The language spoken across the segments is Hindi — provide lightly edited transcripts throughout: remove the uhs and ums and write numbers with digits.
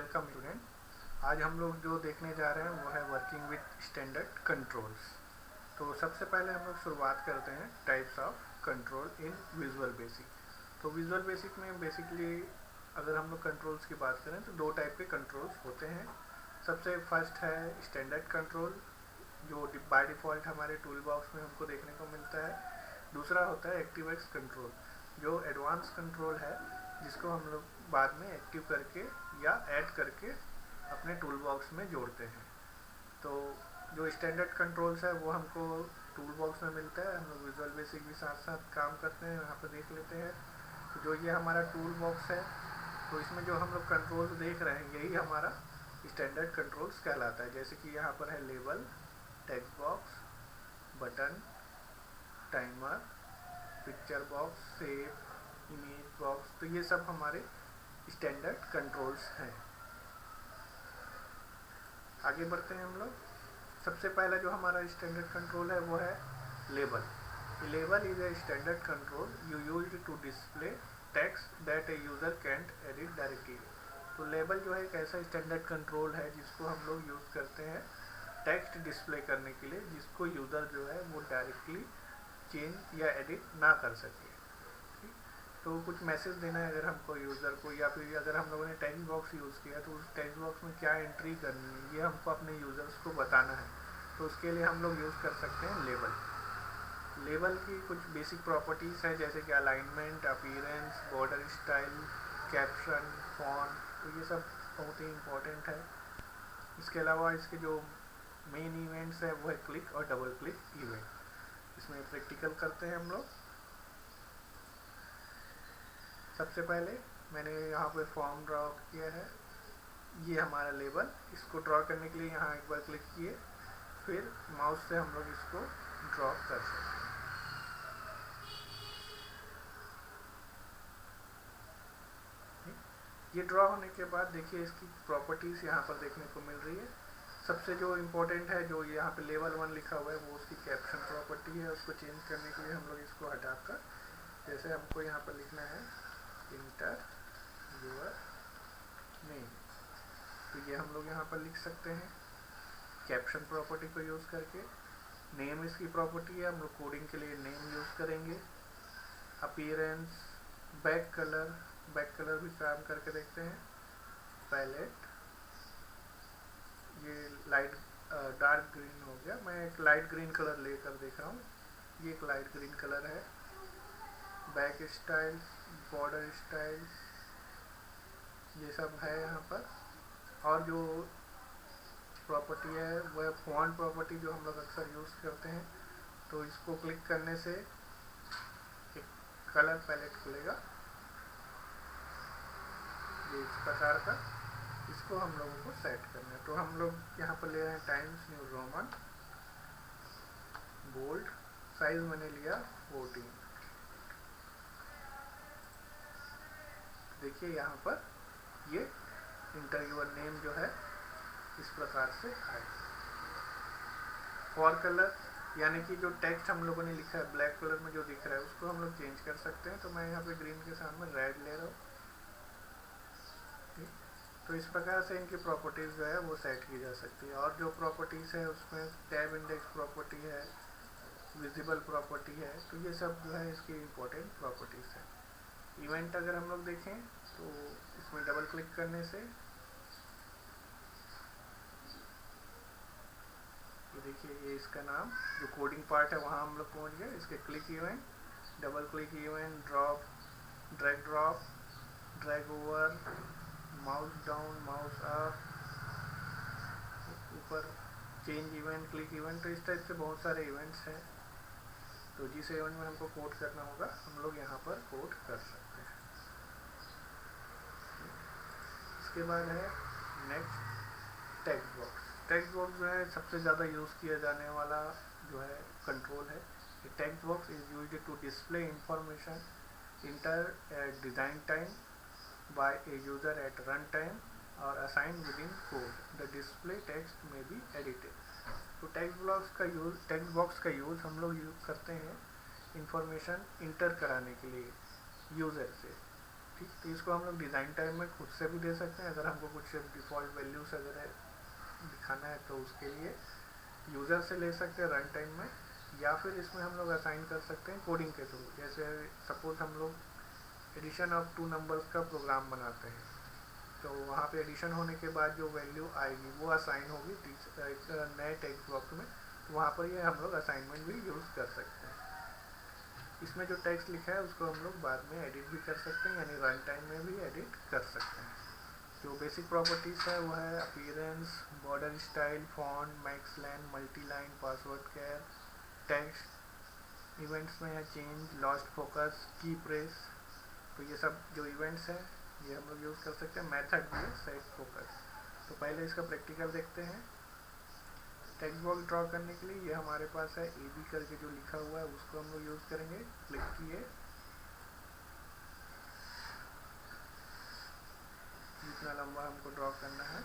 Welcome student. आज हम लोग जो देखने जा रहे हैं वो है वर्किंग विद स्टैंडर्ड कंट्रोल्स। तो सबसे पहले हम लोग शुरुआत करते हैं types of control in visual basic. तो विजुअल बेसिक में बेसिकली अगर हम लोग कंट्रोल्स की बात करें तो दो टाइप के कंट्रोल्स होते हैं। सबसे फर्स्ट है स्टैंडर्ड कंट्रोल जो बाय डिफ़ॉल्ट हमारे टूल बॉक्स में हमको देखने को मिलता है। दूसरा होता है एक्टिव एक्स कंट्रोल जो एडवांस कंट्रोल है, जिसको हम लोग बाद में एक्टिव करके या ऐड करके अपने टूल बॉक्स में जोड़ते हैं। तो जो स्टैंडर्ड कंट्रोल्स है वो हमको टूल बॉक्स में मिलता है। हम लोग विजुअल बेसिक भी साथ साथ काम करते हैं, यहाँ पर देख लेते हैं। तो जो ये हमारा टूल बॉक्स है, तो इसमें जो हम लोग कंट्रोल्स देख रहे हैं यही हमारा स्टैंडर्ड कंट्रोल्स कहलाता है। जैसे कि यहाँ पर है label, text box, button, timer, picture box, shape, image box. तो ये सब हमारे स्टैंडर्ड कंट्रोल्स हैं। आगे बढ़ते हैं हम लोग। सबसे पहला जो हमारा स्टैंडर्ड कंट्रोल है वो है label. Label is a standard control you used to display text that a user can't edit directly. तो लेबल जो है एक ऐसा स्टैंडर्ड कंट्रोल है जिसको हम लोग यूज़ करते हैं टेक्स्ट डिस्प्ले करने के लिए, जिसको यूज़र जो है वो डायरेक्टली चेंज या एडिट ना कर सके। तो कुछ मैसेज देना है अगर हमको यूज़र को, या फिर अगर हम लोगों ने टेक्स्ट बॉक्स यूज़ किया तो उस टेक्स्ट बॉक्स में क्या एंट्री करनी है ये हमको अपने यूज़र्स को बताना है। तो उसके लिए हम लोग यूज़ कर सकते हैं लेबल। लेबल की कुछ बेसिक प्रॉपर्टीज़ है जैसे कि alignment, appearance, border style, caption, font. तो ये सब बहुत ही इम्पोर्टेंट है। इसके अलावा इसके जो मेन इवेंट्स है वो है क्लिक और डबल क्लिक इवेंट। इसमें प्रैक्टिकल करते हैं हम लोग। सबसे पहले मैंने यहाँ पे फॉर्म ड्रॉ किया है, ये हमारा लेबल। इसको ड्रॉ करने के लिए यहाँ एक बार क्लिक किए, फिर माउस से हम लोग इसको ड्रॉ कर सकते हैं। ये ड्रॉ होने के बाद देखिए इसकी प्रॉपर्टीज़ यहाँ पर देखने को मिल रही है। सबसे जो इम्पोर्टेंट है, जो यहाँ पे लेवल 1 लिखा हुआ है, वो उसकी कैप्शन प्रॉपर्टी है। उसको चेंज करने के लिए हम लोग इसको हटाकर, जैसे हमको यहाँ पर लिखना है इंटर योर नेम, तो ये हम लोग यहाँ पर लिख सकते हैं कैप्शन प्रॉपर्टी को यूज़ करके। नेम इसकी प्रॉपर्टी है, हम लोग कोडिंग के लिए नेम यूज़ करेंगे। अपीयरेंस, बैक कलर भी काम करके देखते हैं। पैलेट, ये लाइट डार्क ग्रीन हो गया, मैं एक लाइट ग्रीन कलर लेकर देख रहा हूँ। ये एक लाइट ग्रीन कलर है। बैक स्टाइल, बॉर्डर स्टाइल, ये सब है यहाँ पर। और जो प्रॉपर्टी है वो है फॉन्ट प्रॉपर्टी, जो हम लोग अक्सर यूज़ करते हैं। तो इसको क्लिक करने से एक कलर पैलेट खुलेगा, ये इस प्रकार का। इसको हम लोगों को सेट करना है। तो हम लोग यहाँ पर ले रहे हैं Times New Roman, bold, size मैंने लिया 14। देखिए यहाँ पर ये इंटर योर नेम जो है इस प्रकार से आए। फॉर कलर, यानी कि जो टेक्स्ट हम लोगों ने लिखा है ब्लैक कलर में जो दिख रहा है उसको हम लोग चेंज कर सकते हैं। तो मैं यहाँ पे ग्रीन के साथ में रेड ले रहा हूँ। तो इस प्रकार से इनकी प्रॉपर्टीज़ जो है वो सेट की जा सकती है। और जो प्रॉपर्टीज़ है उसमें टैब इंडेक्स प्रॉपर्टी है, विजिबल प्रॉपर्टी है। तो ये सब जो है इसकी इम्पोर्टेंट प्रॉपर्टीज़ है। इवेंट अगर हम लोग देखें तो इसमें डबल क्लिक करने से ये देखिए, ये इसका नाम जो कोडिंग पार्ट है वहाँ हम लोग पहुँच गए। इसके click event, double click event, drop, drag drag over, mouse down, mouse up, ऊपर, चेंज इवेंट, क्लिक इवेंट। तो इस टाइप से बहुत सारे इवेंट्स हैं। तो जिस इवेंट में हमको कोड करना होगा हम लोग यहाँ पर कोड कर सकते हैं। इसके बाद है next text box. Text box जो है सबसे ज़्यादा यूज़ किया जाने वाला जो है कंट्रोल है। Text box is used to display information enter at design time by a user at runtime or assigned within code. The display text may be edited. तो टेक्स्ट बॉक्स का यूज़ हम लोग यूज़ करते हैं इंफॉर्मेशन इंटर कराने के लिए यूज़र से। ठीक, तो इसको हम लोग डिज़ाइन टाइप में खुद से भी दे सकते हैं, अगर हमको कुछ डिफ़ॉल्ट वैल्यूज अगर दिखाना है तो उसके लिए यूज़र से ले सकते हैं रन टाइम में, या फिर इसमें हम लोग असाइन कर सकते हैं कोडिंग के थ्रू। जैसे सपोज हम लोग एडिशन ऑफ 2 नंबर्स का प्रोग्राम बनाते हैं, तो वहाँ पे एडिशन होने के बाद जो वैल्यू आएगी वो असाइन होगी एक नए टेक्स्ट बॉक्स में, तो वहाँ पर ये हम लोग असाइनमेंट भी यूज़ कर सकते हैं। इसमें जो टेक्स्ट लिखा है उसको हम लोग बाद में एडिट भी कर सकते हैं, यानी रन टाइम में भी एडिट कर सकते हैं। जो बेसिक प्रॉपर्टीज़ है वो है appearance, border style, font, max length, multi line, password care, text. Events में है चेंज, लॉस्ट फोकस, की प्रेस, तो ये सब जो इवेंट्स हैं ये हम लोग यूज़ कर सकते हैं। मेथड भी है सेट फोकस। तो पहले इसका प्रैक्टिकल देखते हैं। टेक्स्ट बॉक्स ड्रॉ करने के लिए ये हमारे पास है ए बी करके जो लिखा हुआ है, उसको हम लोग यूज़ करेंगे। क्लिक किए, जितना लंबा हमको ड्रॉ करना है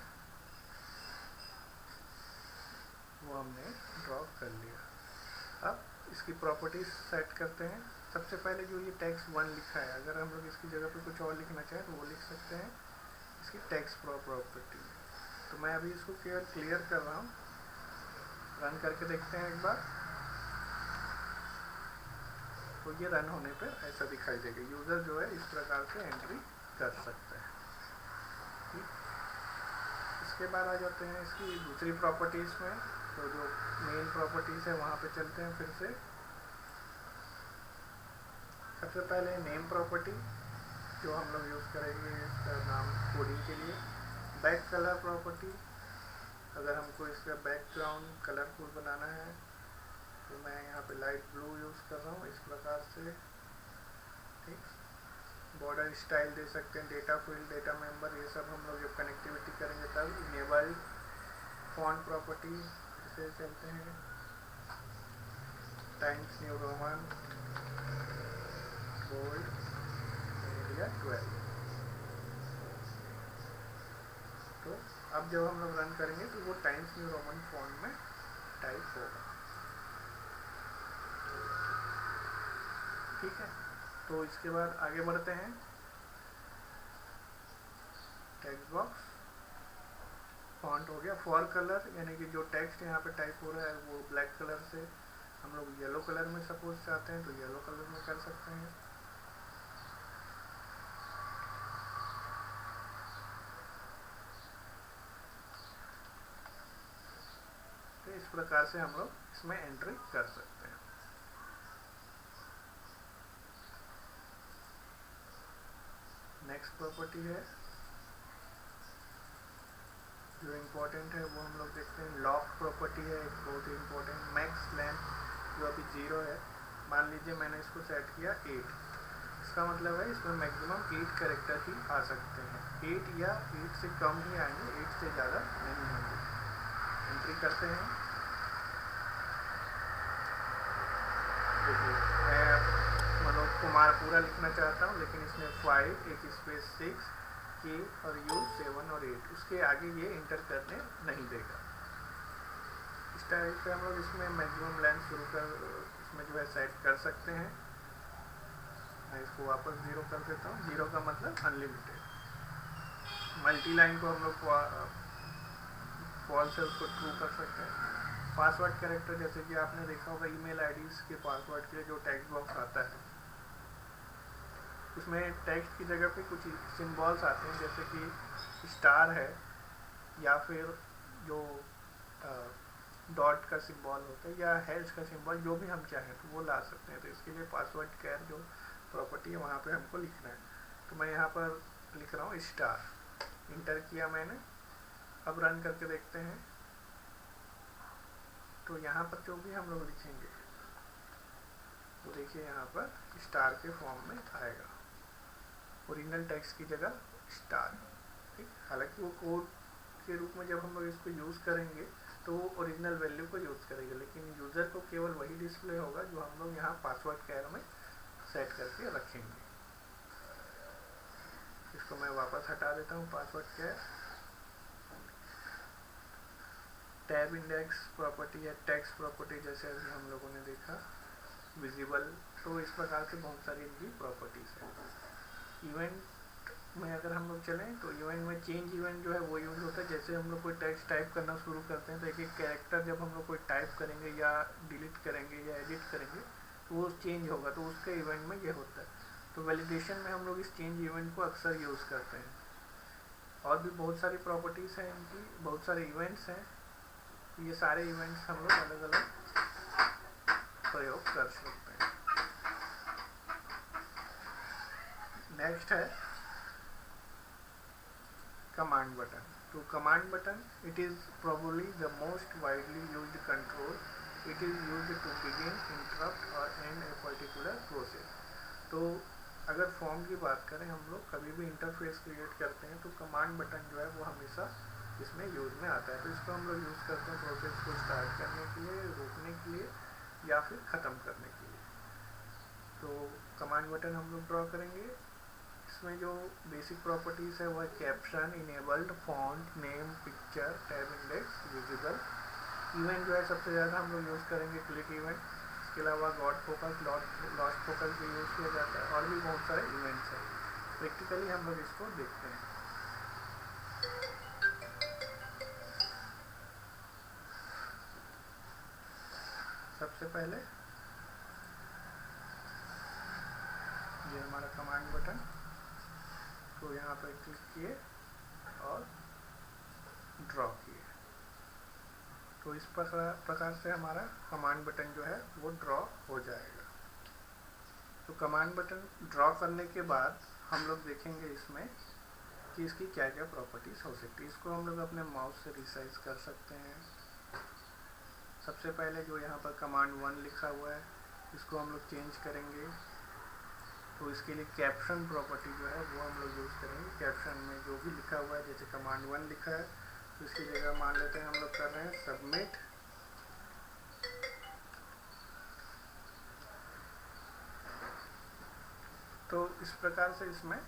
वो हमने ड्रॉ कर लिया। अब इसकी प्रॉपर्टीज सेट करते हैं। सबसे पहले जो ये टेक्स्ट 1 लिखा है, अगर हम लोग इसकी जगह पे कुछ और लिखना चाहें तो वो लिख सकते हैं इसकी टेक्स्ट प्रॉपर्टी में। तो मैं अभी इसको क्लियर कर रहा हूँ, रन करके देखते हैं एक बार। तो ये रन होने पर ऐसा दिखाई देगा। यूज़र जो है इस प्रकार से एंट्री कर सकता है। ठीक, इसके बाद आ जाते हैं इसकी दूसरी प्रॉपर्टीज़ में। तो जो मेन प्रॉपर्टीज़ है वहाँ पे चलते हैं फिर से। सबसे पहले नेम प्रॉपर्टी जो हम लोग यूज़ करेंगे, इसका नाम कोडिंग के लिए। बैक कलर प्रॉपर्टी, अगर हमको इसका बैकग्राउंड कलरफुल बनाना है तो मैं यहाँ पे लाइट ब्लू यूज़ कर रहा हूँ इस प्रकार से। ठीक, बॉर्डर स्टाइल दे सकते हैं, डेटा फील्ड, डेटा मेंबर, ये सब हम लोग जब कनेक्टिविटी करेंगे तब। इनेबल्ड फॉन्ट प्रॉपर्टी से चलते हैं, Times New Roman, bold, area 12। तो अब जब हम लोग रन करेंगे तो वो टाइम्स न्यू रोमन फॉन्ट में टाइप होगा। ठीक है, तो इसके बाद आगे बढ़ते हैं। टेक्स्ट बॉक्स फॉन्ट हो गया। फॉर कलर, यानी कि जो टेक्स्ट यहाँ पे टाइप हो रहा है वो ब्लैक कलर से हम लोग येलो कलर में सपोज चाहते हैं तो येलो कलर में कर सकते हैं। तो इस प्रकार से हम लोग इसमें एंट्री कर सकते हैं। नेक्स्ट प्रॉपर्टी है जो इम्पोर्टेंट है वो हम लोग देखते हैं। लॉक प्रॉपर्टी है एक बहुत ही इम्पोर्टेंट। मैक्स लेंथ जो अभी 0 है, मान लीजिए मैंने इसको सेट किया 8, इसका मतलब है इसमें मैक्सिमम 8 कैरेक्टर ही आ सकते हैं। 8 या 8 से कम ही आएंगे, 8 से ज़्यादा नहीं होंगे। एंट्री करते हैं। देखिए मैं मनोज कुमार पूरा लिखना चाहता हूँ, लेकिन इसमें 5 एक स्पेस 6 के और यू 7 और 8, उसके आगे ये इंटर करने नहीं देगा। इस टाइप से हम लोग इसमें मैक्सिमम लेंथ शुरू कर इसमें जो है सेट कर सकते हैं। मैं इसको वापस 0 कर देता हूँ। 0 का मतलब अनलिमिटेड। मल्टी लाइन को हम लोग फॉल्स है उसको ट्रू कर सकते हैं। पासवर्ड कैरेक्टर, जैसे कि आपने देखा होगा ईमेल आईडीज के पासवर्ड के लिए जो टेक्स्ट बॉक्स आता है उसमें टेक्स्ट की जगह पे कुछ सिंबल्स आते हैं, जैसे कि स्टार है या फिर जो डॉट का सिंबल होता है या हैश का सिंबल, जो भी हम चाहें तो वो ला सकते हैं। तो इसके लिए पासवर्ड केयर जो प्रॉपर्टी है वहाँ पे हमको लिखना है। तो मैं यहाँ पर लिख रहा हूँ स्टार, इंटर किया मैंने। अब रन करके देखते हैं तो यहाँ पर जो भी हम लोग लिखेंगे तो देखिए यहाँ पर स्टार के फॉर्म में आएगा, ओरिजिनल टेक्स्ट की जगह स्टार। ठीक, हालांकि वो कोड के रूप में जब हम लोग इसको यूज़ करेंगे तो वो ओरिजिनल वैल्यू को यूज़ करेगा, लेकिन यूज़र को केवल वही डिस्प्ले होगा जो हम लोग यहाँ पासवर्ड केयर में सेट करके रखेंगे। इसको मैं वापस हटा देता हूँ password care. Tab index property है, टेक्स्ट प्रॉपर्टी जैसे अभी हम लोगों ने देखा, विजिबल। तो इस प्रकार से बहुत सारी इनकी प्रॉपर्टीज़ है। इवेंट में अगर हम लोग चलें तो इवेंट में चेंज इवेंट जो है वो यूज होता है। जैसे हम लोग कोई टेक्स्ट टाइप करना शुरू करते हैं तो एक एक कैरेक्टर जब हम लोग कोई टाइप करेंगे या डिलीट करेंगे या एडिट करेंगे तो वो चेंज होगा, तो उसके इवेंट में ये होता है। तो वैलिडेशन में हम लोग इस चेंज इवेंट को अक्सर यूज़ करते हैं। और भी बहुत सारी प्रॉपर्टीज़ हैं इनकी, बहुत सारे इवेंट्स हैं। ये सारे इवेंट्स हम लोग अलग अलग प्रयोग कर सकते हैं। नेक्स्ट है कमांड बटन। तो command button, it is probably the most widely used control. It is used to begin, interrupt और एंड ए पर्टिकुलर प्रोसेस। तो अगर फॉर्म की बात करें, हम लोग कभी भी इंटरफेस क्रिएट करते हैं तो कमांड बटन जो है वो हमेशा इसमें यूज़ में आता है। तो इसको हम लोग यूज़ करते हैं प्रोसेस को स्टार्ट करने के लिए, रोकने के लिए या फिर ख़त्म करने के लिए। तो कमांड बटन हम लोग ड्रॉ करेंगे। इसमें जो बेसिक प्रॉपर्टीज़ है वह caption, enabled, font, name, picture, tab index, visible. Event जो है सबसे ज़्यादा हम लोग यूज़ करेंगे क्लिक इवेंट। इसके अलावा गॉड फोकस, लॉस्ट फोकस भी यूज़ किया जाता है और भी बहुत सारे इवेंट्स हैं। प्रैक्टिकली हम लोग इसको देखते हैं। सबसे पहले ये हमारा कमांड बटन, तो यहाँ पर क्लिक किए और ड्रॉ किए। तो इस प्रकार से हमारा कमांड बटन जो है वो ड्रॉ हो जाएगा। तो कमांड बटन ड्रॉ करने के बाद हम लोग देखेंगे इसमें कि इसकी क्या क्या प्रॉपर्टीज़ हो सकती है। इसको हम लोग अपने माउस से रिसाइज कर सकते हैं। सबसे पहले जो यहाँ पर कमांड 1 लिखा हुआ है इसको हम लोग चेंज करेंगे। तो इसके लिए कैप्शन प्रॉपर्टी जो है वो हम लोग यूज़ करेंगे। कैप्शन में जो भी लिखा हुआ है, जैसे कमांड 1 लिखा है तो इसकी जगह मान लेते हैं हम लोग कर रहे हैं सबमिट। तो इस प्रकार से इसमें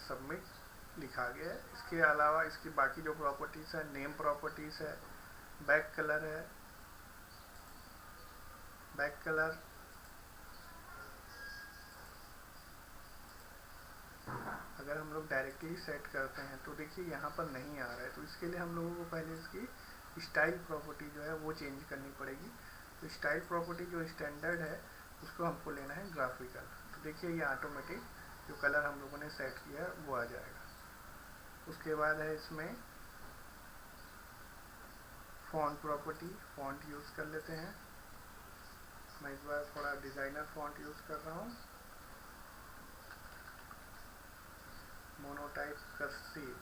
सबमिट लिखा गया है। इसके अलावा इसकी बाकी जो प्रॉपर्टीज़ है, नेम प्रॉपर्टीज़ है, बैक कलर है। बैक कलर अगर हम लोग डायरेक्टली सेट करते हैं तो देखिए यहाँ पर नहीं आ रहा है। तो इसके लिए हम लोगों को पहले इसकी स्टाइल प्रॉपर्टी जो है वो चेंज करनी पड़ेगी। तो स्टाइल प्रॉपर्टी जो स्टैंडर्ड है उसको हमको लेना है ग्राफिकल। तो देखिए ये ऑटोमेटिक जो कलर हम लोगों ने सेट किया है वो आ जाएगा। उसके बाद है इसमें फॉन्ट प्रॉपर्टी। फॉन्ट यूज़ कर लेते हैं। मैं इस बार थोड़ा डिज़ाइनर फॉन्ट यूज़ कर रहा हूँ, मोनोटाइप कर्सिव।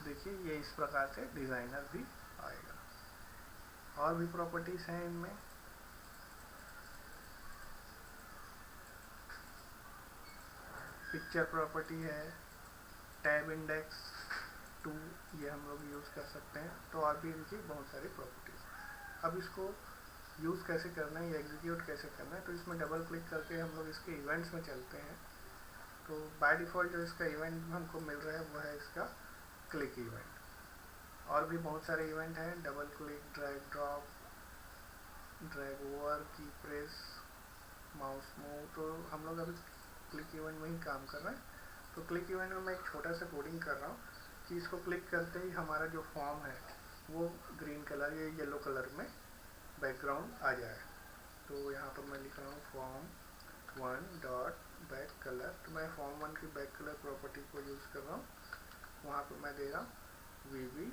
देखिए ये इस प्रकार से डिज़ाइनर भी आएगा। और भी प्रॉपर्टीज़ हैं इनमें। पिक्चर प्रॉपर्टी है, टैब इंडेक्स 2 ये हम लोग यूज़ कर सकते हैं। तो और भी इनकी बहुत सारी प्रॉपर्टीज़। अब इसको यूज़ कैसे करना है या एग्जीक्यूट कैसे करना है, तो इसमें डबल क्लिक करके हम लोग इसके इवेंट्स में चलते हैं। तो बाय डिफ़ॉल्ट जो इसका इवेंट हमको मिल रहा है वो है इसका क्लिक इवेंट। और भी बहुत सारे इवेंट हैं, double click, drag drop, drag over, की प्रेस, माउस मूव। तो हम लोग अभी क्लिक इवेंट में ही काम कर रहे हैं। तो क्लिक इवेंट में मैं एक छोटा सा कोडिंग कर रहा हूँ कि इसको क्लिक करते ही हमारा जो फॉर्म है वो ग्रीन कलर या येलो कलर में बैकग्राउंड आ जाए। तो यहाँ पर मैं लिख रहा हूँ फॉर्म 1 डॉट बैक कलर। तो मैं फॉर्म 1 की बैक कलर प्रॉपर्टी को यूज़ कर रहा हूँ। वहाँ पर मैं दे रहा हूँ वीबी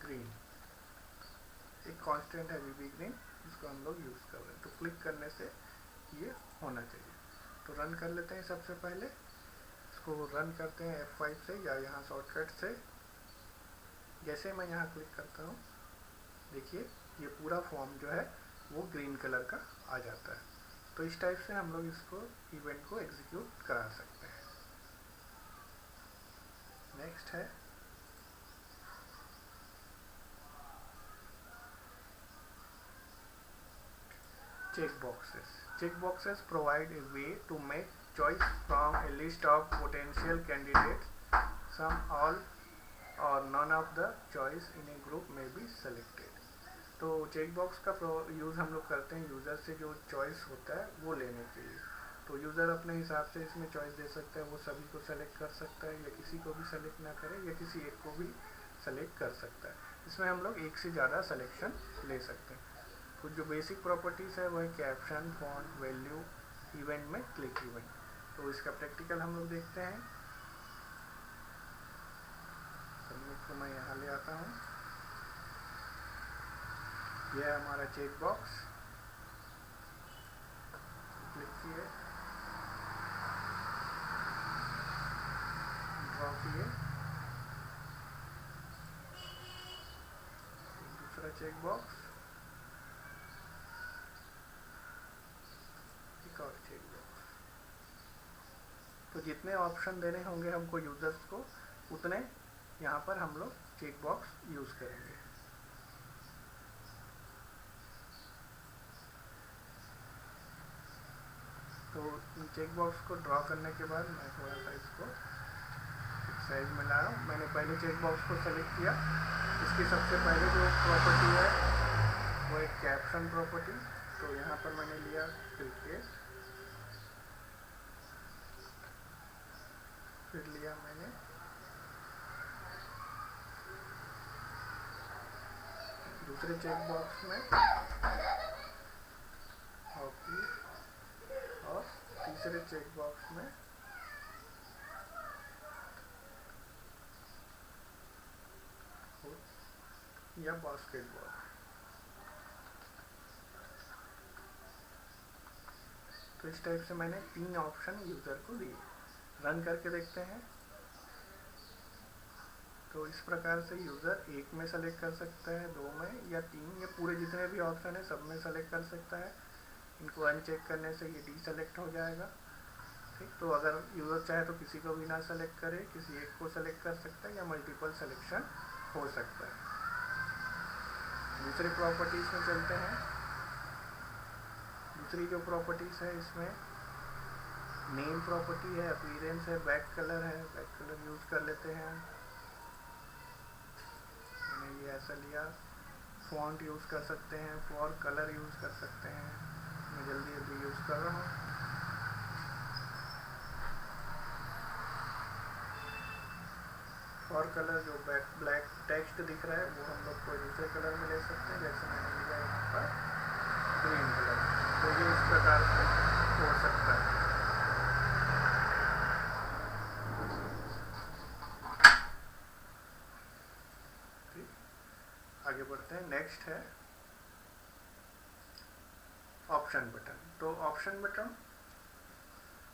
ग्रीन। एक कांस्टेंट है वीबी ग्रीन, इसको हम लोग यूज़ कर रहे हैं। तो क्लिक करने से ये होना चाहिए। तो रन कर लेते हैं। सबसे पहले इसको रन करते हैं F5 से या यहाँ शॉर्टकट से। जैसे मैं यहाँ क्लिक करता हूँ देखिए ये पूरा फॉर्म जो है वो ग्रीन कलर का आ जाता है। तो इस टाइप से हम लोग इसको इवेंट को एग्जीक्यूट करा सकते हैं। नेक्स्ट है check boxes. Check boxes provide a way to make choice from a list of potential candidates. Some, all, or none of the choice in a group may be selected. तो चेक बॉक्स का यूज़ हम लोग करते हैं यूज़र से जो चॉइस होता है वो लेने के लिए। तो यूज़र अपने हिसाब से इसमें चॉइस दे सकता है, वो सभी को सेलेक्ट कर सकता है या किसी को भी सेलेक्ट ना करे या किसी एक को भी सेलेक्ट कर सकता है। इसमें हम लोग एक से ज़्यादा सिलेक्शन ले सकते हैं। कुछ जो बेसिक प्रॉपर्टीज़ है वो है कैप्शन, फॉन्ट, वैल्यू, इवेंट में क्लिक इवेंट। तो इसका प्रैक्टिकल हम लोग देखते हैं। सबमिट को मैं यहाँ ले आता हूँ। यह है हमारा चेक बॉक्स। क्लिक किए, ड्रॉ किए, दूसरा चेक बॉक्स, एक और चेक बॉक्स। तो जितने ऑप्शन देने होंगे हमको यूजर्स को, उतने यहाँ पर हम लोग चेक बॉक्स यूज़ करेंगे। तो चेक बॉक्स को ड्रॉ करने के बाद मैं थोड़ा सा इसको साइज में ला रहा हूँ। मैंने पहले चेक बॉक्स को सेलेक्ट किया। इसकी सबसे पहले जो प्रॉपर्टी है वो एक कैप्शन प्रॉपर्टी। तो यहाँ पर मैंने लिया क्रिकेट, फिर लिया मैंने दूसरे चेक बॉक्स में हॉकी, और तीसरे चेक बॉक्स में या बास्केटबॉल। तो इस टाइप से मैंने 3 ऑप्शन यूज़र को दिए। रन करके देखते हैं। तो इस प्रकार से यूज़र एक में सेलेक्ट कर सकता है, 2 में या 3, या पूरे जितने भी ऑप्शन है सब में सेलेक्ट कर सकता है। इनको अनचेक करने से ये डीसेलेक्ट हो जाएगा। ठीक, तो अगर यूज़र चाहे तो किसी को भी ना सेलेक्ट करे, किसी एक को सेलेक्ट कर सकता है या मल्टीपल सिलेक्शन हो सकता है। दूसरी प्रॉपर्टीज़ में चलते हैं। दूसरी जो प्रॉपर्टीज़ है इसमें नेम प्रॉपर्टी है, अपीयरेंस है, बैक कलर है। बैक कलर यूज़ कर लेते हैं। मैंने ये ऐसा लिया। फॉन्ट यूज़ कर सकते हैं, फॉर कलर यूज़ कर सकते हैं। मैं जल्दी यूज़ कर रहा हूँ। फॉर कलर जो ब्लैक टेक्स्ट दिख रहा है वो हम लोग कोई दूसरे कलर में ले सकते हैं, जैसे मैंने लिया यहाँ पर ग्रीन कलर। तो ये इस प्रकार से हो सकता है। ठीक, आगे बढ़ते हैं। नेक्स्ट है ऑप्शन बटन। तो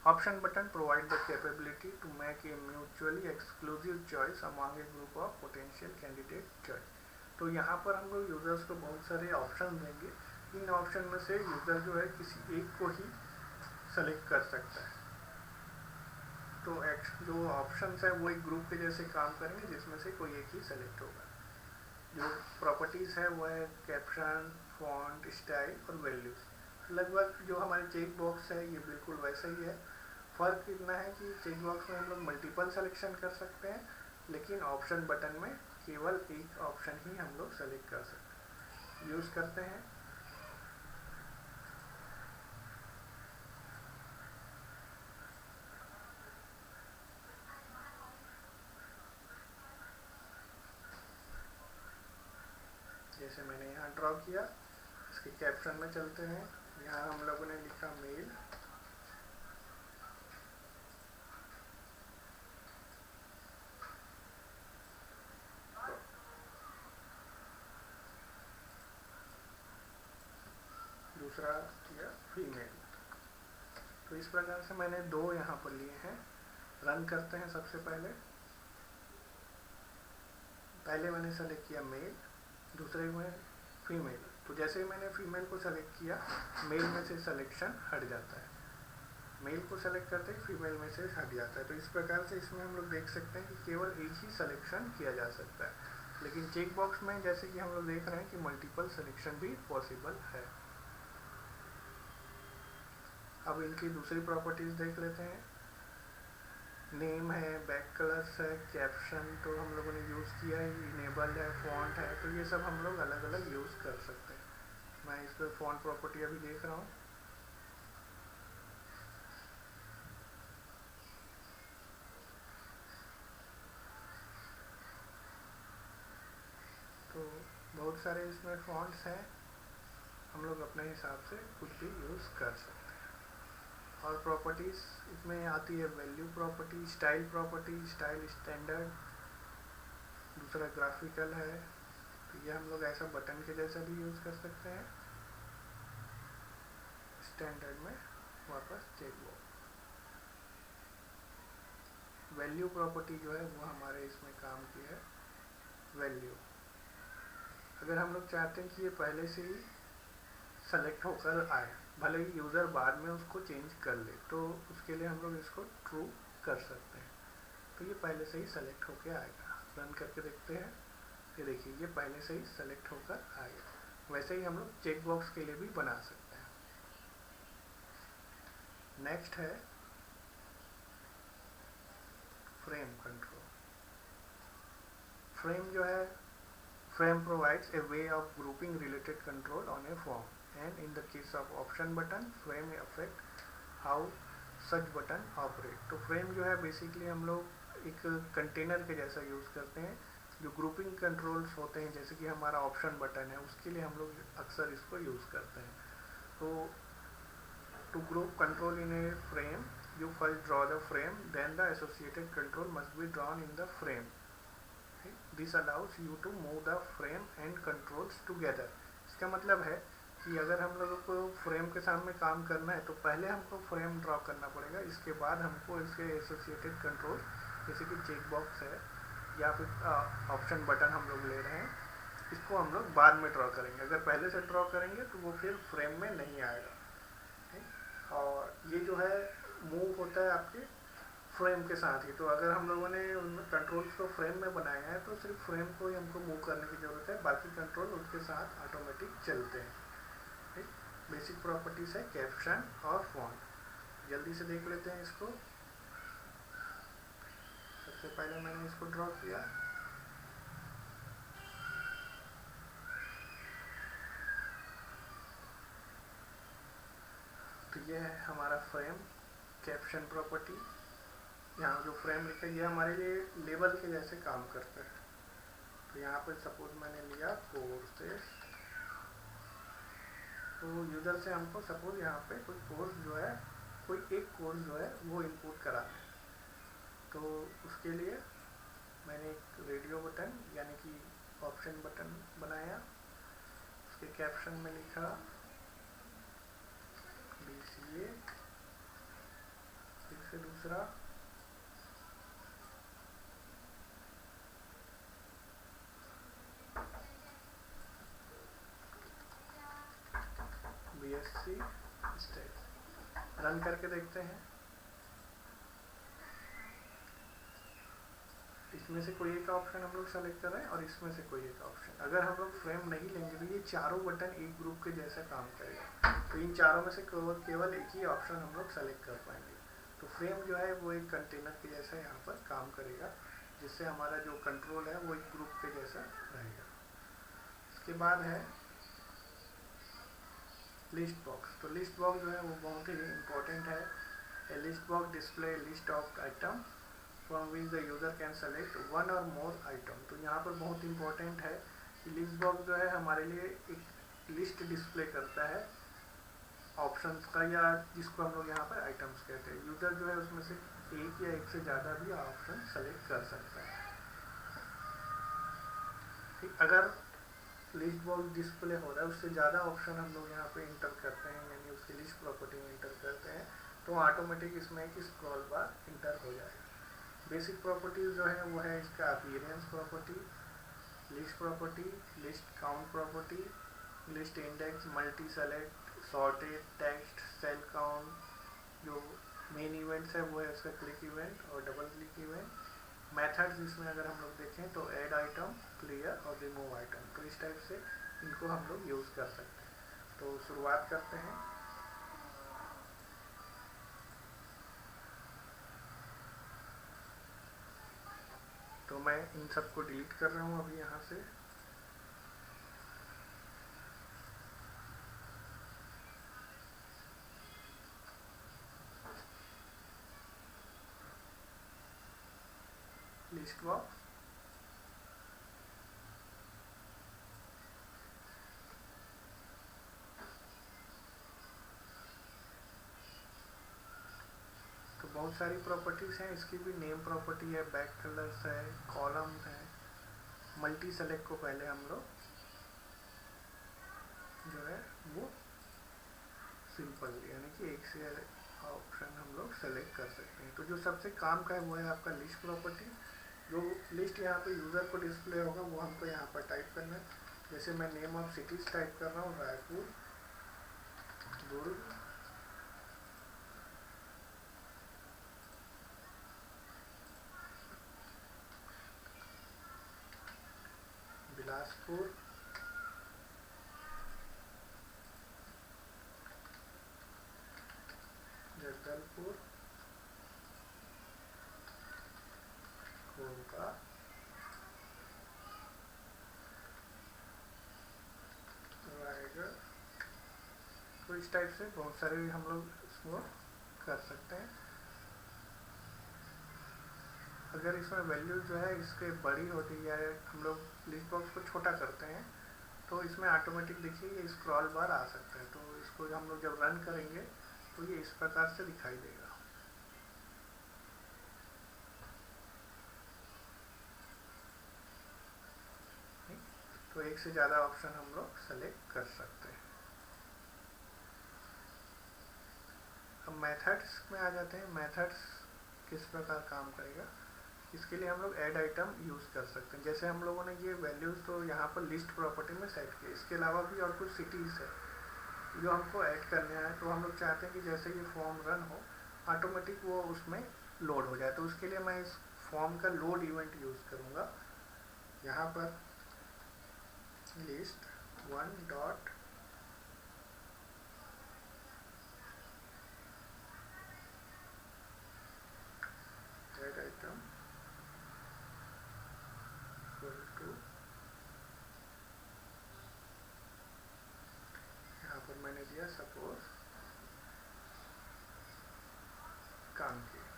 option button provide the capability to make a mutually exclusive choice among a group of potential candidate choice. तो यहाँ पर हम लोग यूजर्स को बहुत सारे ऑप्शन देंगे। इन ऑप्शन में से यूजर जो है किसी एक को ही सेलेक्ट कर सकता है। तो जो ऑप्शंस है वो एक ग्रुप के जैसे काम करेंगे, जिसमें से कोई एक ही सेलेक्ट होगा। जो प्रॉपर्टीज़ है वो है कैप्शन, फॉन्ट, स्टाइल और वैल्यूज। लगभग जो हमारे चेक बॉक्स है ये बिल्कुल वैसा ही है। फ़र्क इतना है कि चेक बॉक्स में हम लोग मल्टीपल सिलेक्शन कर सकते हैं, लेकिन ऑप्शन बटन में केवल एक ऑप्शन ही हम लोग सेलेक्ट कर सकते हैं। यूज़ करते हैं। जैसे मैंने यहाँ ड्रॉ किया, इसके कैप्शन में चलते हैं। यहाँ हम लोगों ने लिखा मेल। दूसरा किया फीमेल। तो इस प्रकार से मैंने 2 यहाँ पर लिए हैं। रन करते हैं। सबसे पहले मैंने सेलेक्ट किया मेल, दूसरे में फीमेल। तो जैसे ही मैंने फीमेल को सेलेक्ट किया, मेल में से सिलेक्शन हट जाता है। मेल को सेलेक्ट करते ही फीमेल में से हट जाता है। तो इस प्रकार से इसमें हम लोग देख सकते हैं कि केवल एक ही सिलेक्शन किया जा सकता है। लेकिन चेक बॉक्स में जैसे कि हम लोग देख रहे हैं कि मल्टीपल सिलेक्शन भी पॉसिबल है। अब इनकी दूसरी प्रॉपर्टीज देख लेते हैं। नेम है, बैक कलर्स है, कैप्शन तो हम लोगों ने यूज़ किया है, इनेबल है, फॉन्ट है, तो ये सब हम लोग अलग अलग यूज़ कर सकते हैं। मैं इस पर फॉन्ट प्रॉपर्टी अभी देख रहा हूँ। तो बहुत सारे इसमें फॉन्ट्स हैं, हम लोग अपने हिसाब से कुछ भी यूज़ कर सकते हैं। और प्रॉपर्टीज़ इसमें आती है value property, style property, style standard, दूसरा ग्राफिकल है। तो ये हम लोग ऐसा बटन के जैसा भी यूज़ कर सकते हैं। स्टैंडर्ड में वापस चेक बॉक्स। वैल्यू प्रॉपर्टी जो है वो हमारे इसमें काम की है। वैल्यू अगर हम लोग चाहते हैं कि ये पहले से ही सेलेक्ट होकर आए, भले ही यूज़र बाद में उसको चेंज कर ले, तो उसके लिए हम लोग इसको ट्रू कर सकते हैं। तो ये पहले से ही सेलेक्ट होकर आएगा। रन करके देखते हैं, ये देखिए ये पहले से ही सेलेक्ट होकर आएगा। वैसे ही हम लोग चेक बॉक्स के लिए भी बना सकते हैं। नेक्स्ट है फ्रेम कंट्रोल। फ्रेम जो है, frame provides a way of grouping related control on A form and in the case of option button frame affect how such button operate. तो फ्रेम जो है बेसिकली हम लोग एक कंटेनर के जैसा यूज़ करते हैं। जो ग्रुपिंग कंट्रोल्स होते हैं जैसे कि हमारा ऑप्शन बटन है, उसके लिए हम लोग अक्सर इसको यूज़ करते हैं। तो to group control in a frame you first draw the frame, then the associated control must be drawn in the frame. This allows you to move the frame and controls together. इसका मतलब है कि अगर हम लोगों को फ्रेम के सामने काम करना है तो पहले हमको फ्रेम ड्रॉ करना पड़ेगा, इसके बाद हमको इसके एसोसिएटेड कंट्रोल जैसे कि चेक बॉक्स है या फिर ऑप्शन बटन हम लोग ले रहे हैं, इसको हम लोग बाद में ड्रॉ करेंगे। अगर पहले से ड्रॉ करेंगे तो वो फिर फ्रेम में नहीं आएगा। और ये जो है मूव होता है आपके फ्रेम के साथ ही। तो अगर हम लोगों ने उन कंट्रोल्स को फ्रेम में बनाया है तो सिर्फ फ्रेम को ही हमको मूव करने की ज़रूरत है, बाकी कंट्रोल उनके साथ ऑटोमेटिक चलते हैं। ठीक, बेसिक प्रॉपर्टीज़ है कैप्शन और फॉन्ट। जल्दी से देख लेते हैं इसको। सबसे पहले मैंने इसको ड्रॉ किया, तो ये है हमारा फ्रेम कैप्शन प्रॉपर्टी। यहाँ जो फ्रेम लिखा है ये हमारे लिए लेबल के जैसे काम करता है। तो यहाँ पर सपोज मैंने लिया कोर्सेस, तो यूज़र से हमको सपोज यहाँ पे कोई कोर्स जो है, कोई एक कोर्स जो है वो इंपोर्ट कराना है। तो उसके लिए मैंने एक रेडियो बटन यानी कि ऑप्शन बटन बनाया, उसके कैप्शन में लिखा BCA, फिर से दूसरा BSc स्टेट। रन करके देखते हैं। इसमें से कोई एक ऑप्शन हम लोग सेलेक्ट कर रहे हैं और इसमें से कोई एक ऑप्शन। अगर हम लोग फ्रेम नहीं लेंगे तो ये चारों बटन एक ग्रुप के जैसा काम करेगा। तो इन चारों में से केवल एक ही ऑप्शन हम लोग सेलेक्ट कर पाएंगे। तो फ्रेम जो है वो एक कंटेनर के जैसा यहाँ पर काम करेगा, जिससे हमारा जो कंट्रोल है वो एक ग्रुप के जैसा रहेगा। इसके बाद है लिस्ट बॉक्स। तो लिस्ट बॉक्स जो है वो बहुत ही इम्पोर्टेंट है। A list box display list of item from which the user can select one और मोर आइटम। तो यहाँ पर बहुत इंपॉर्टेंट है कि लिस्ट बॉक्स जो है हमारे लिए एक लिस्ट डिस्प्ले करता है ऑप्शंस का, या जिसको हम लोग यहाँ पर आइटम्स कहते हैं। यूज़र जो है उसमें से एक या एक से ज़्यादा भी ऑप्शन सेलेक्ट कर सकता है। ठीक, अगर लिस्ट बॉक्स डिस्प्ले हो रहा है उससे ज़्यादा ऑप्शन हम लोग यहाँ पे इंटर करते हैं, यानी उसकी लिस्ट प्रॉपर्टी में इंटर करते हैं, तो ऑटोमेटिक इसमें एक स्क्रॉल बार इंटर हो जाएगा। बेसिक प्रॉपर्टीज़ जो है वो है इसका appearance property, list property, list count property, list index, multi select, sorted, text, sel count. जो मेन इवेंट्स है वो है इसका क्लिक इवेंट और डबल क्लिक इवेंट। मेथड्स इसमें अगर हम लोग देखें तो ऐड आइटम, क्लियर और रिमूव आइटम। तो इस टाइप से इनको हम लोग यूज़ कर सकते हैं। तो शुरुआत करते हैं। मैं इन सबको डिलीट कर रहा हूँ अभी यहाँ से। लिस्ट बॉक्स, तो बहुत सारी प्रॉपर्टीज हैं। इसकी भी नेम प्रॉपर्टी है, बैक कलर्स है, कॉलम है। मल्टी सेलेक्ट को पहले हम लोग जो है वो सिंपल यानी कि एक से ऑप्शन हम लोग सेलेक्ट कर सकते हैं। तो जो सबसे काम का है वो है आपका लिस्ट प्रॉपर्टी। जो लिस्ट यहाँ पे यूज़र को डिस्प्ले होगा वो हमको यहाँ पर टाइप करना है। जैसे मैं नेम ऑफ सिटीज़ टाइप कर रहा हूँ, रायपुर, दुर्ग, बिलासपुर, जगदलपुर, कोलकाता, रायगढ़। तो इस टाइप से बहुत सारे हम लोग इसको कर सकते हैं। अगर इसमें वैल्यू जो है इसके बड़ी होती है या हम लोग लिस्ट बॉक्स को छोटा करते हैं तो इसमें ऑटोमेटिक देखिए ये स्क्रॉल बार आ सकता है। तो इसको हम लोग जब रन करेंगे तो ये इस प्रकार से दिखाई देगा। तो एक से ज़्यादा ऑप्शन हम लोग सेलेक्ट कर सकते हैं। अब मेथड्स में आ जाते हैं। मेथड्स किस प्रकार काम करेगा, इसके लिए हम लोग ऐड आइटम यूज़ कर सकते हैं। जैसे हम लोगों ने ये वैल्यूज़ तो यहाँ पर लिस्ट प्रॉपर्टी में सेट किए, इसके अलावा भी और कुछ सिटीज़ है जो हमको ऐड करने हैं। तो हम लोग चाहते हैं कि जैसे ये फॉर्म रन हो ऑटोमेटिक वो उसमें लोड हो जाए। तो उसके लिए मैं इस फॉर्म का लोड इवेंट यूज़ करूँगा। यहाँ पर list one dot add item equal to, यहाँ पर मैंने दिया सपोज काम किया।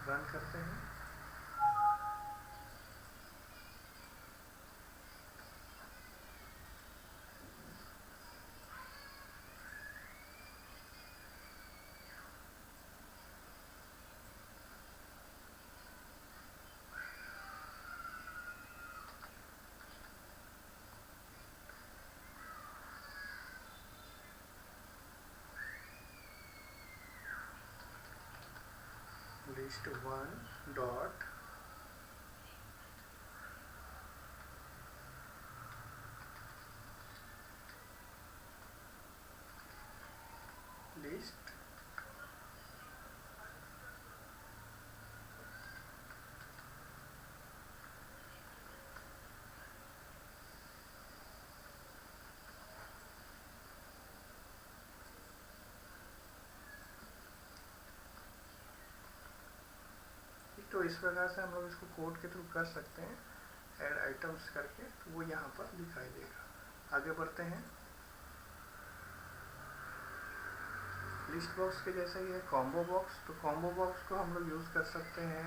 रन करते हैं। लिस्ट वन डॉट लिस्ट तो इस प्रकार से हम लोग इसको कोड के थ्रू कर सकते हैं ऐड आइटम्स करके। तो वो यहाँ पर दिखाई देगा। आगे बढ़ते हैं। लिस्ट बॉक्स के जैसा ही है कॉम्बो बॉक्स। तो कॉम्बो बॉक्स को हम लोग यूज़ कर सकते हैं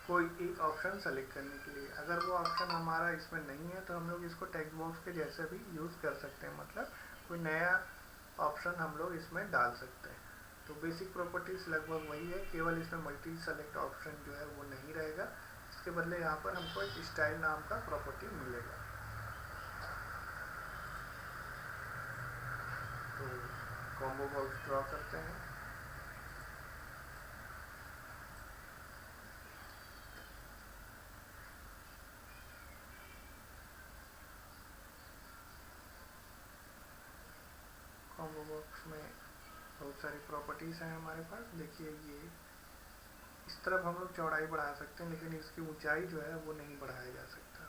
कोई एक ऑप्शन सेलेक्ट करने के लिए। अगर वो ऑप्शन हमारा इसमें नहीं है तो हम लोग इसको टेक्स्ट बॉक्स के जैसे भी यूज़ कर सकते हैं। मतलब कोई नया ऑप्शन हम लोग इसमें डाल सकते हैं। तो बेसिक प्रॉपर्टीज लगभग वही है, केवल इसमें मल्टी सेलेक्ट ऑप्शन जो है वो नहीं रहेगा। इसके बदले यहाँ पर हमको एक स्टाइल नाम का प्रॉपर्टी मिलेगा। तो कॉम्बो बॉक्स ड्रॉ करते हैं। कॉम्बो बॉक्स में बहुत सारी प्रॉपर्टीज़ हैं हमारे पास। देखिए ये इस तरफ हम लोग चौड़ाई बढ़ा सकते हैं लेकिन इसकी ऊंचाई जो है वो नहीं बढ़ाया जा सकता।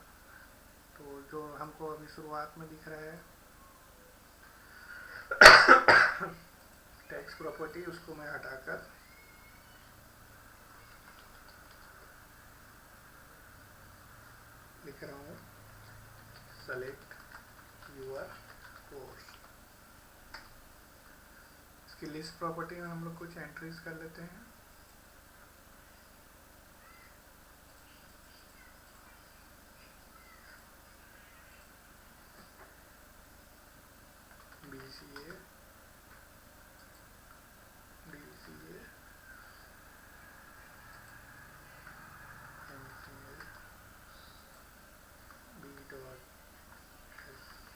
तो जो हमको अभी शुरुआत में दिख रहा है टेक्स्ट प्रॉपर्टी उसको मैं हटाकर लिख रहा हूँ सेलेक्ट यूर कोर्स। इसकी लिस्ट प्रॉपर्टी में हम लोग कुछ एंट्रीज कर लेते हैं। BCA DCA MCA B.SC।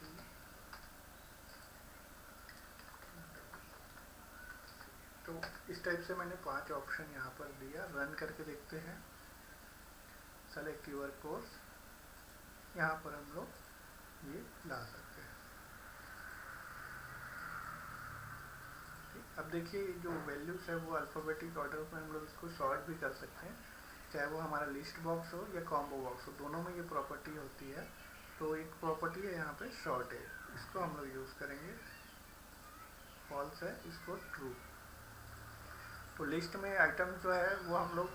तो इस टाइप से मैंने 5 ऑप्शन यहाँ पर दिया। रन करके देखते हैं। सेलेक्ट यूर कोर्स, यहाँ पर हम लोग ये ला सकते हैं। अब देखिए जो वैल्यूज है वो अल्फ़ाबेटिक ऑर्डर में हम लोग इसको सॉर्ट भी कर सकते हैं, चाहे वो हमारा लिस्ट बॉक्स हो या कॉम्बो बॉक्स हो, दोनों में ये प्रॉपर्टी होती है। तो एक प्रॉपर्टी है यहाँ पे शॉर्ट है, इसको हम लोग यूज़ करेंगे। फॉल्स है, इसको ट्रू। तो लिस्ट में आइटम जो है वो हम लोग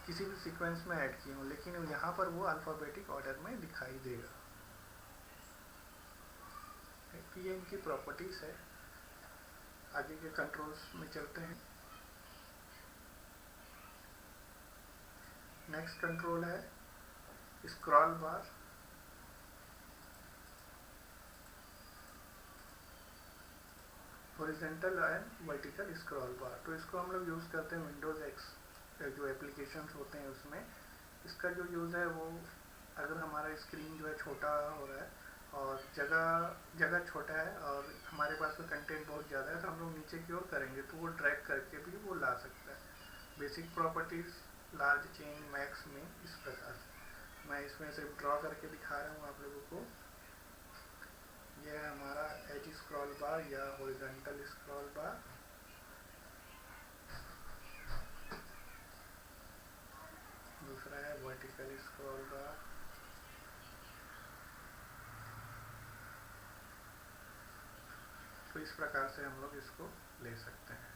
किसी भी सीक्वेंस में ऐड किए हों, लेकिन यहाँ पर वो अल्फ़ाबेटिक ऑर्डर में दिखाई देगा। तो ये इनकी प्रॉपर्टीज़ है। आगे के कंट्रोल्स में चलते हैं। नेक्स्ट कंट्रोल है scroll bar. Horizontal and vertical scroll बार। तो इसको हम लोग यूज़ करते हैं विंडोज़ एक्स जो एप्लीकेशंस होते हैं उसमें। इसका जो यूज़ है वो अगर हमारा स्क्रीन जो है छोटा हो रहा है और जगह छोटा है और हमारे पास में कंटेंट बहुत ज़्यादा है, तो हम लोग नीचे की ओर करेंगे तो वो ड्रैग करके भी वो ला सकता है। Basic properties large, chain, max में इस प्रकार से मैं इसमें से ड्रॉ करके दिखा रहा हूँ आप लोगों को। यह है हमारा एज स्क्रॉल बार या हॉरिजॉन्टल स्क्रॉल बार। दूसरा है वर्टिकल स्क्रॉल बार। तो इस प्रकार से हम लोग इसको ले सकते हैं।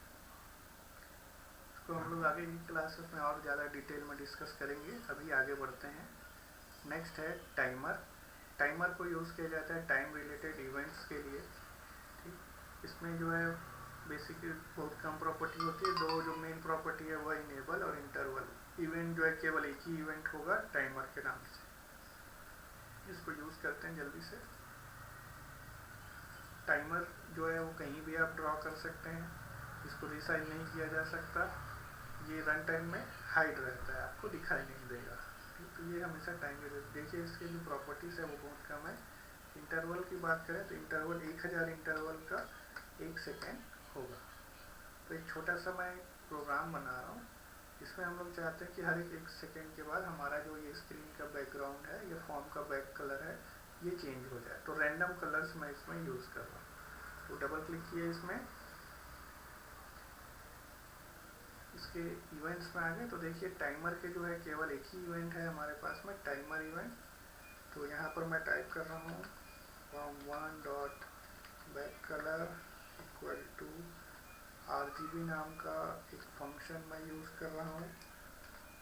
इसको हम लोग आगे की क्लासेस में और ज़्यादा डिटेल में डिस्कस करेंगे। अभी आगे बढ़ते हैं। नेक्स्ट है टाइमर। टाइमर को यूज़ किया जाता है टाइम रिलेटेड इवेंट्स के लिए। ठीक, इसमें जो है बेसिकली बहुत कम प्रॉपर्टी होती है। दो जो मेन प्रॉपर्टी है वह इनेबल और इंटरवल। इवेंट जो है केवल एक ही इवेंट होगा टाइमर के नाम से। इसको यूज़ करते हैं जल्दी से। टाइमर जो है वो कहीं भी आप ड्रॉ कर सकते हैं। इसको रिसाइज नहीं किया जा सकता। ये रन टाइम में हाइड रहता है, आपको दिखाई नहीं देगा। तो ये हमेशा टाइम में देखिए। इसके जो प्रॉपर्टीज़ है वो बहुत कम है। इंटरवल की बात करें तो इंटरवल 1000 इंटरवल का 1 सेकेंड होगा। तो एक छोटा सा मैं प्रोग्राम बना रहा हूँ। इसमें हम लोग चाहते हैं कि हर एक सेकेंड के बाद हमारा जो ये स्क्रीन का बैकग्राउंड है या फॉर्म का बैक कलर है ये चेंज हो जाए। तो रैंडम कलर्स मैं इसमें यूज़ कर रहा हूँ। तो डबल क्लिक किए इसमें, इसके इवेंट्स में आ गए। तो देखिए टाइमर के जो है केवल एक ही इवेंट है हमारे पास में, टाइमर इवेंट। तो यहाँ पर मैं टाइप कर रहा हूँ form1.backcolor इक्वल टू RGB नाम का एक फंक्शन मैं यूज़ कर रहा हूँ।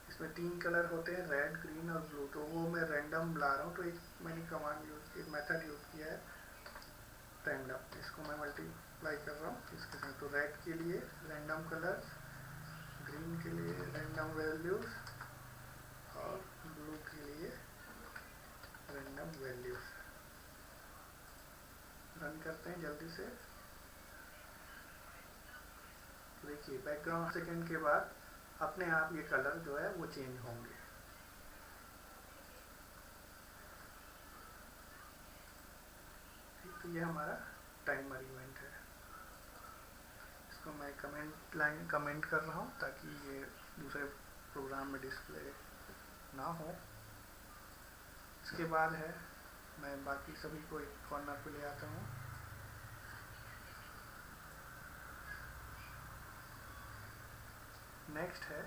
इसमें 3 कलर होते हैं, रेड, ग्रीन और ब्लू। तो वो मैं रैंडम ला रहा हूँ। तो एक मैंने एक मेथड यूज़ किया है रैंडम। इसको मैं मल्टीप्लाई कर रहा हूँ इसके साथ। तो रेड के लिए रैंडम कलर, ग्रीन के लिए रैंडम वैल्यूज और ब्लू के लिए रैंडम वैल्यूज। रन करते हैं जल्दी से। देखिए बैकग्राउंड सेकेंड के बाद अपने आप ये कलर जो है वो चेंज होंगे। तो ये हमारा टाइमर इवेंट है। इसको मैं कमेंट कर रहा हूँ ताकि ये दूसरे प्रोग्राम में डिस्प्ले ना हो। इसके बाद है, मैं बाकी सभी को एक कॉर्नर पे ले आता हूँ। नेक्स्ट है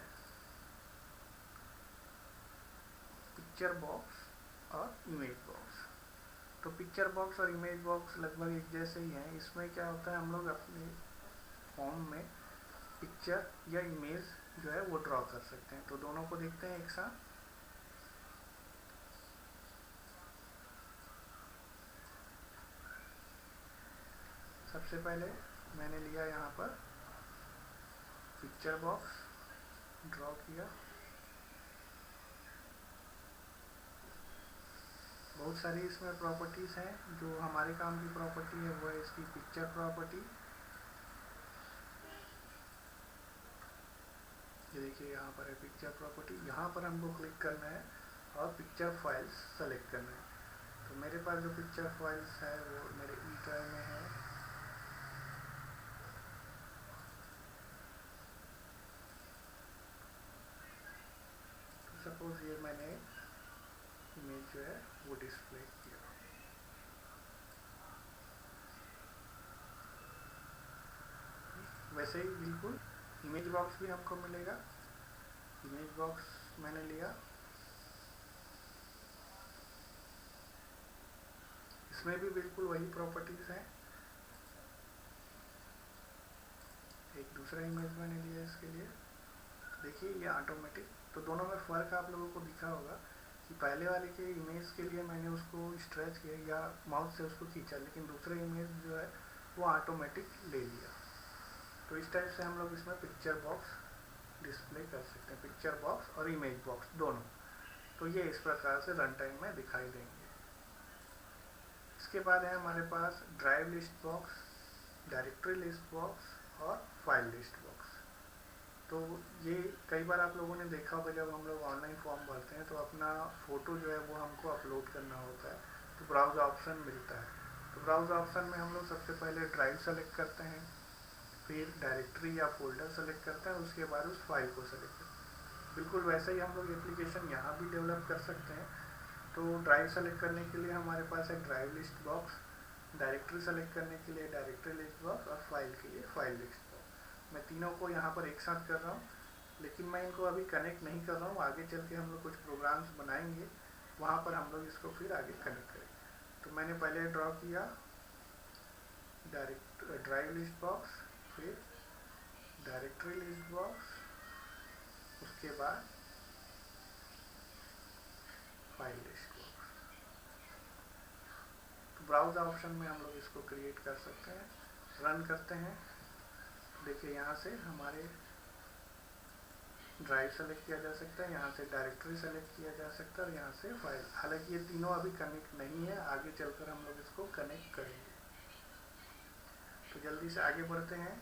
पिक्चर बॉक्स और इमेज बॉक्स। तो पिक्चर बॉक्स और इमेज बॉक्स लगभग एक जैसे ही हैं। इसमें क्या होता है, हम लोग अपने फॉर्म में पिक्चर या इमेज जो है वो ड्रॉ कर सकते हैं। तो दोनों को देखते हैं एक साथ। सबसे पहले मैंने लिया यहाँ पर पिक्चर बॉक्स, ड्रॉ किया। बहुत सारी इसमें प्रॉपर्टीज़ हैं। जो हमारे काम की प्रॉपर्टी है वो है इसकी पिक्चर प्रॉपर्टी। ये देखिए यहाँ पर है पिक्चर प्रॉपर्टी। यहाँ पर हमको क्लिक करना है और पिक्चर फाइल्स सेलेक्ट करना है। तो मेरे पास जो पिक्चर फाइल्स है वो मेरे ई ड्राइव में है। तो सपोज ये मैंने इमेज जो है वो डिस्प्ले किया। वैसे ही बिल्कुल इमेज बॉक्स भी हमको मिलेगा। इमेज बॉक्स मैंने लिया, इसमें भी बिल्कुल वही प्रॉपर्टीज़ हैं। एक दूसरा इमेज मैंने लिया इसके लिए। देखिए ये ऑटोमेटिक। तो दोनों में फ़र्क आप लोगों को दिखा होगा कि पहले वाले के इमेज के लिए मैंने उसको स्ट्रेच किया या माउस से उसको खींचा, लेकिन दूसरे इमेज जो है वो ऑटोमेटिक ले लिया। तो इस टाइप से हम लोग इसमें पिक्चर बॉक्स डिस्प्ले कर सकते हैं, पिक्चर बॉक्स और इमेज बॉक्स दोनों। तो ये इस प्रकार से रन टाइम में दिखाई देंगे। इसके बाद है हमारे पास drive list box, directory list box और फाइल लिस्ट बॉक्स। तो ये कई बार आप लोगों ने देखा होगा, जब हम लोग ऑनलाइन फॉर्म भरते हैं तो अपना फ़ोटो जो है वो हमको अपलोड करना होता है, तो ब्राउज ऑप्शन मिलता है। तो ब्राउज ऑप्शन में हम लोग सबसे पहले ड्राइव सेलेक्ट करते हैं, फिर डायरेक्टरी या फोल्डर सेलेक्ट करते हैं, उसके बाद उस फाइल को सेलेक्ट करते हैं। बिल्कुल वैसे ही हम लोग एप्लीकेशन यहाँ भी डेवलप कर सकते हैं। तो ड्राइव सेलेक्ट करने के लिए हमारे पास है drive list box, directory select करने के लिए डायरेक्टरी लिस्ट बॉक्स और फाइल के लिए फाइल लिस्ट बॉक्स। मैं तीनों को यहाँ पर एक साथ कर रहा हूँ, लेकिन मैं इनको अभी कनेक्ट नहीं कर रहा हूँ। आगे चल के हम लोग कुछ प्रोग्राम्स बनाएंगे, वहाँ पर हम लोग इसको फिर आगे कनेक्ट करेंगे। तो मैंने पहले ड्रॉ किया ड्राइव लिस्ट बॉक्स, फिर डायरेक्टरी लिस्ट बॉक्स, उसके बाद फाइल लिस्ट बॉक्स। तो ब्राउज ऑप्शन में हम लोग इसको क्रिएट कर सकते हैं। रन करते हैं। देखिए यहाँ से हमारे ड्राइव सेलेक्ट किया जा सकता है, यहाँ से डायरेक्टरी सेलेक्ट किया जा सकता है और यहाँ से फाइल। हालांकि ये तीनों अभी कनेक्ट नहीं है, आगे चलकर हम लोग इसको कनेक्ट करेंगे। तो जल्दी से आगे बढ़ते हैं।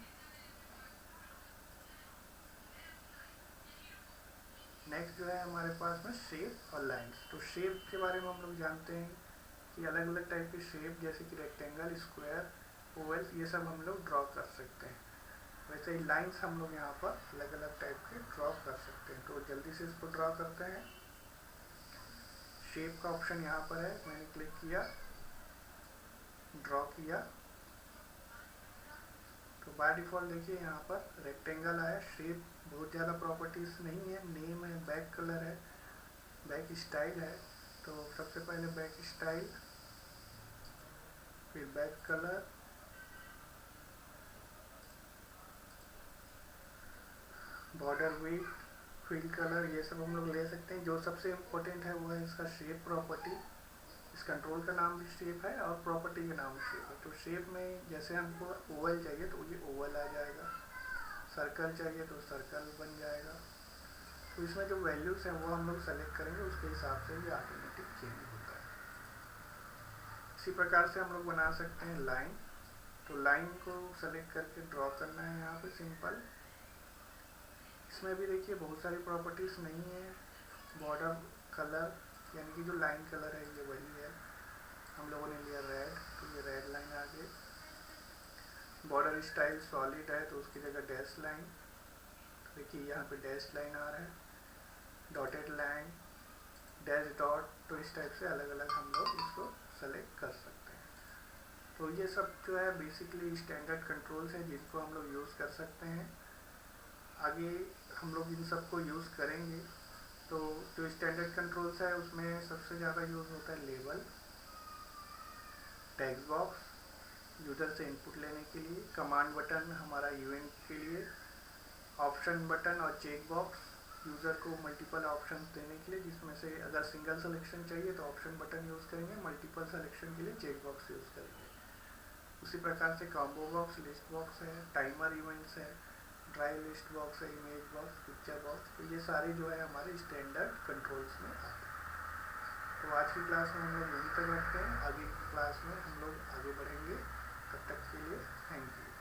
नेक्स्ट जो है हमारे पास में शेप और लाइंस। तो शेप के बारे में हम लोग जानते हैं कि अलग अलग टाइप के शेप, जैसे कि रेक्टेंगल, स्क्वायर, ओवल, ये सब हम लोग ड्रॉ कर सकते हैं। वैसे ही लाइंस हम लोग यहाँ पर अलग अलग टाइप के ड्रॉ कर सकते हैं। तो जल्दी से इसको ड्रॉ करते हैं। शेप का ऑप्शन यहाँ पर है, मैंने क्लिक किया, ड्रॉ किया। तो बाय डिफ़ॉल्ट देखिए यहाँ पर रेक्टेंगल आया। शेप बहुत ज़्यादा प्रॉपर्टीज़ नहीं है, नेम है, बैक कलर है, बैक स्टाइल है। तो सबसे पहले बैक स्टाइल, फिर back colour, border width, fill colour, ये सब हम लोग ले सकते हैं। जो सबसे इम्पोर्टेंट है वो है इसका शेप प्रॉपर्टी। इस कंट्रोल का नाम भी शेप है और प्रॉपर्टी का नाम भी शेप है। तो शेप में जैसे हमको ओवल चाहिए तो ये ओवल आ जाएगा, सर्कल चाहिए तो सर्कल बन जाएगा। तो इसमें जो वैल्यूज़ हैं वो हम लोग सेलेक्ट करेंगे, उसके हिसाब से ये ऑटोमेटिक चेंज होता है। इसी प्रकार से हम लोग बना सकते हैं लाइन। तो लाइन को सेलेक्ट करके ड्रॉ करना है यहाँ पे सिंपल। इसमें भी देखिए बहुत सारी प्रॉपर्टीज़ नहीं है। बॉर्डर कलर, यानी कि जो लाइन कलर है ये वही है। हम लोगों ने लिया रेड, तो ये रेड लाइन आ गई। बॉर्डर स्टाइल सॉलिड है तो उसकी जगह डैश लाइन। देखिए यहाँ पे डैश लाइन आ रहा है, डॉटेड लाइन, डैश डॉट। तो इस टाइप से अलग अलग हम लोग इसको सेलेक्ट कर सकते हैं। तो ये सब जो है बेसिकली स्टैंडर्ड कंट्रोल्स हैं जिनको हम लोग यूज़ कर सकते हैं। आगे हम लोग इन सब को यूज़ करेंगे। तो जो स्टैंडर्ड कंट्रोल्स है उसमें सबसे ज़्यादा यूज़ होता है लेबल, टेक्स्ट बॉक्स, यूज़र से इनपुट लेने के लिए, कमांड बटन हमारा इवेंट के लिए, ऑप्शन बटन और चेक बॉक्स यूज़र को मल्टीपल ऑप्शन देने के लिए, जिसमें से अगर सिंगल सिलेक्शन चाहिए तो ऑप्शन बटन यूज़ करेंगे, मल्टीपल सिलेक्शन के लिए चेक बॉक्स यूज़ करेंगे। उसी प्रकार से कॉम्बो बॉक्स, लिस्ट बॉक्स है, टाइमर इवेंट्स है, ड्राई लिस्ट बॉक्स है, इमेज बॉक्स, पिक्चर बॉक्स, तो ये सारे जो है हमारे स्टैंडर्ड कंट्रोल्स में आते हैं। तो आज की क्लास में हम लोग यहीं तक रखते हैं, आगे की क्लास में हम लोग आगे बढ़ेंगे। तब तक के लिए थैंक यू।